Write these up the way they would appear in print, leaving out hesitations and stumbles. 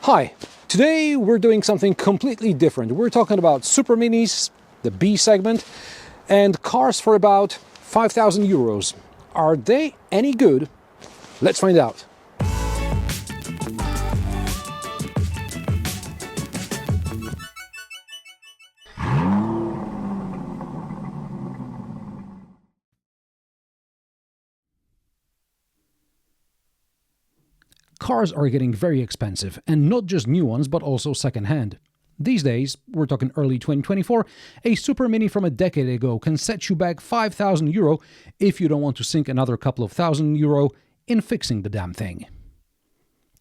Hi, today we're doing something completely different. We're talking about Superminis, the B segment, and cars for about 5,000 euros. Are they any good? Let's find out. Cars are getting very expensive, and not just new ones, but also second-hand. These days, we're talking early 2024, a Supermini from a decade ago can set you back 5,000 euro if you don't want to sink another couple of thousand euro in fixing the damn thing.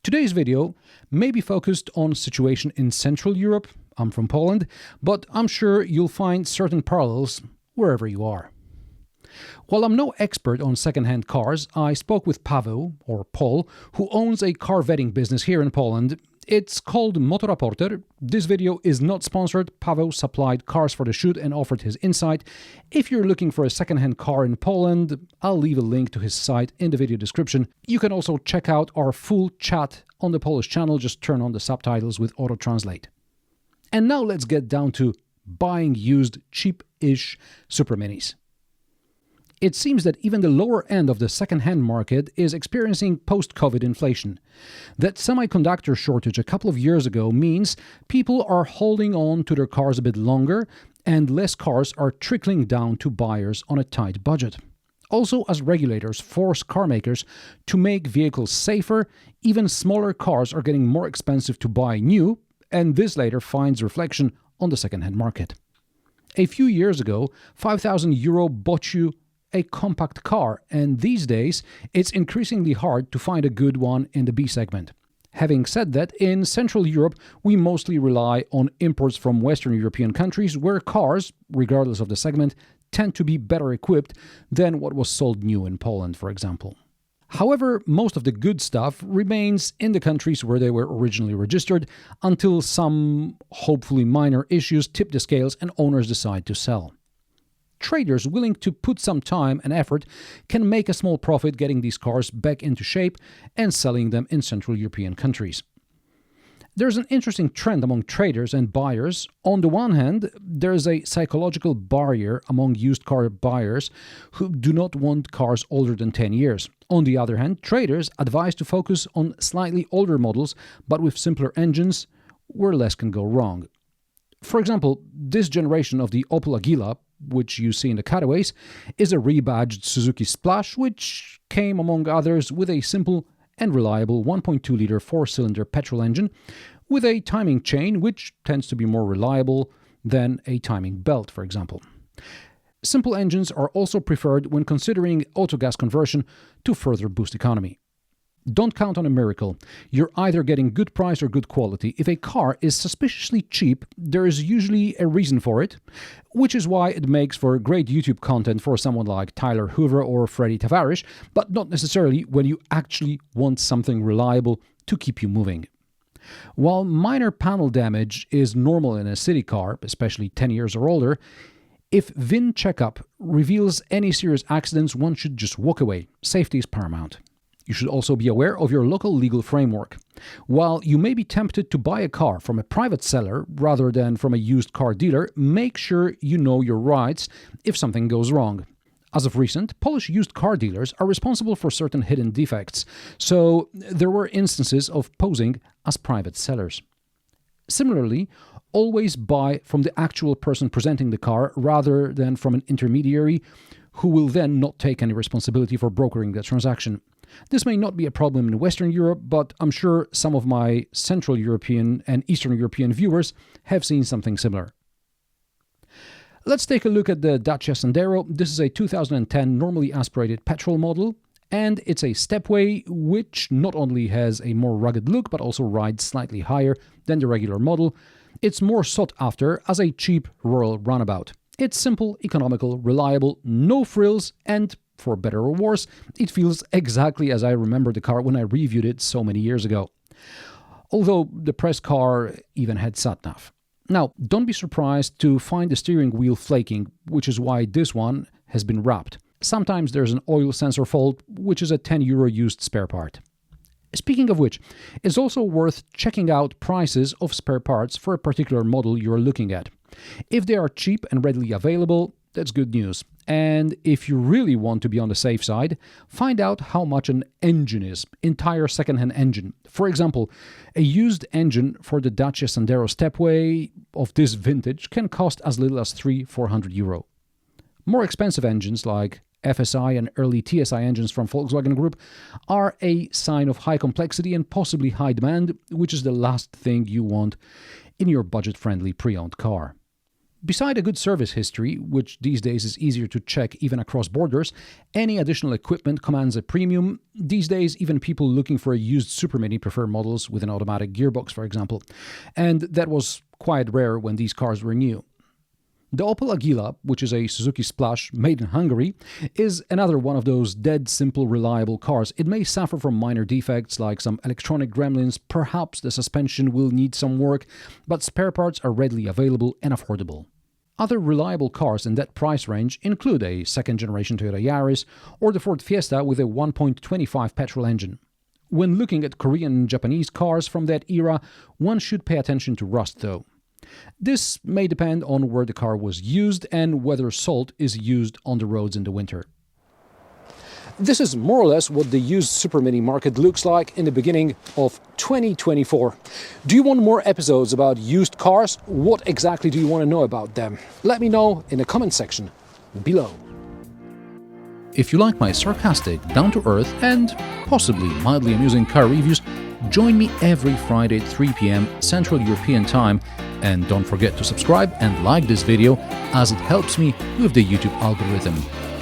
Today's video may be focused on situation in Central Europe. I'm from Poland, but I'm sure you'll find certain parallels wherever you are. While I'm no expert on second-hand cars, I spoke with Paweł, or Paul, who owns a car vetting business here in Poland. It's called Motoraporter. This video is not sponsored. Paweł supplied cars for the shoot and offered his insight. If you're looking for a second-hand car in Poland, I'll leave a link to his site in the video description. You can also check out our full chat on the Polish channel. Just turn on the subtitles with auto-translate. And now let's get down to buying used, cheap-ish Superminis. It seems that even the lower end of the second-hand market is experiencing post-COVID inflation. That semiconductor shortage a couple of years ago means people are holding on to their cars a bit longer, and less cars are trickling down to buyers on a tight budget. Also, as regulators force car makers to make vehicles safer, even smaller cars are getting more expensive to buy new, and this later finds reflection on the second-hand market. A few years ago, 5,000 euro bought you a compact car, and these days it's increasingly hard to find a good one in the B segment. Having said that, in Central Europe we mostly rely on imports from Western European countries where cars, regardless of the segment, tend to be better equipped than what was sold new in Poland, for example. However, most of the good stuff remains in the countries where they were originally registered until some, hopefully minor issues tip the scales and owners decide to sell. Traders willing to put some time and effort can make a small profit getting these cars back into shape and selling them in Central European countries. There's an interesting trend among traders and buyers. On the one hand, there's a psychological barrier among used car buyers who do not want cars older than 10 years. On the other hand, traders advise to focus on slightly older models but with simpler engines where less can go wrong. For example, this generation of the Opel Agila, which you see in the cutaways, is a rebadged Suzuki Splash, which came, among others, with a simple and reliable 1.2-liter four-cylinder petrol engine with a timing chain, which tends to be more reliable than a timing belt, for example. Simple engines are also preferred when considering autogas conversion to further boost economy. Don't count on a miracle. You're either getting good price or good quality. If a car is suspiciously cheap, there is usually a reason for it, which is why it makes for great YouTube content for someone like Tyler Hoover or Freddy Tavares, but not necessarily when you actually want something reliable to keep you moving. While minor panel damage is normal in a city car, especially 10 years or older, if VIN checkup reveals any serious accidents, one should just walk away. Safety is paramount. You should also be aware of your local legal framework. While you may be tempted to buy a car from a private seller rather than from a used car dealer, make sure you know your rights if something goes wrong. As of recent, Polish used car dealers are responsible for certain hidden defects, so there were instances of posing as private sellers. Similarly, always buy from the actual person presenting the car rather than from an intermediary who will then not take any responsibility for brokering the transaction. This may not be a problem in Western Europe, but I'm sure some of my Central European and Eastern European viewers have seen something similar. Let's take a look at the Dacia Sandero. This is a 2010 normally aspirated petrol model, and it's a stepway which not only has a more rugged look but also rides slightly higher than the regular model. It's more sought after as a cheap rural runabout. It's simple, economical, reliable, no frills, and for better or worse, it feels exactly as I remember the car when I reviewed it so many years ago. Although the press car even had sat-nav. Now, don't be surprised to find the steering wheel flaking, which is why this one has been wrapped. Sometimes there's an oil sensor fault, which is a €10 used spare part. Speaking of which, it's also worth checking out prices of spare parts for a particular model you're looking at. If they are cheap and readily available, that's good news. And if you really want to be on the safe side, find out how much an engine is, entire second-hand engine. For example, a used engine for the Dacia Sandero Stepway of this vintage can cost as little as €300-400. More expensive engines like FSI and early TSI engines from Volkswagen Group are a sign of high complexity and possibly high demand, which is the last thing you want in your budget-friendly pre-owned car. Beside a good service history, which these days is easier to check even across borders, any additional equipment commands a premium. These days, even people looking for a used Supermini prefer models with an automatic gearbox, for example. And that was quite rare when these cars were new. The Opel Agila, which is a Suzuki Splash made in Hungary, is another one of those dead simple, reliable cars. It may suffer from minor defects like some electronic gremlins, perhaps the suspension will need some work, but spare parts are readily available and affordable. Other reliable cars in that price range include a second-generation Toyota Yaris or the Ford Fiesta with a 1.25 petrol engine. When looking at Korean and Japanese cars from that era, one should pay attention to rust though. This may depend on where the car was used and whether salt is used on the roads in the winter. This is more or less what the used Supermini market looks like in the beginning of 2024. Do you want more episodes about used cars? What exactly do you want to know about them? Let me know in the comment section below. If you like my sarcastic, down-to-earth and possibly mildly amusing car reviews, join me every Friday at 3 p.m. Central European Time, and don't forget to subscribe and like this video as it helps me with the YouTube algorithm.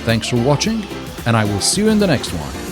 Thanks for watching, and I will see you in the next one.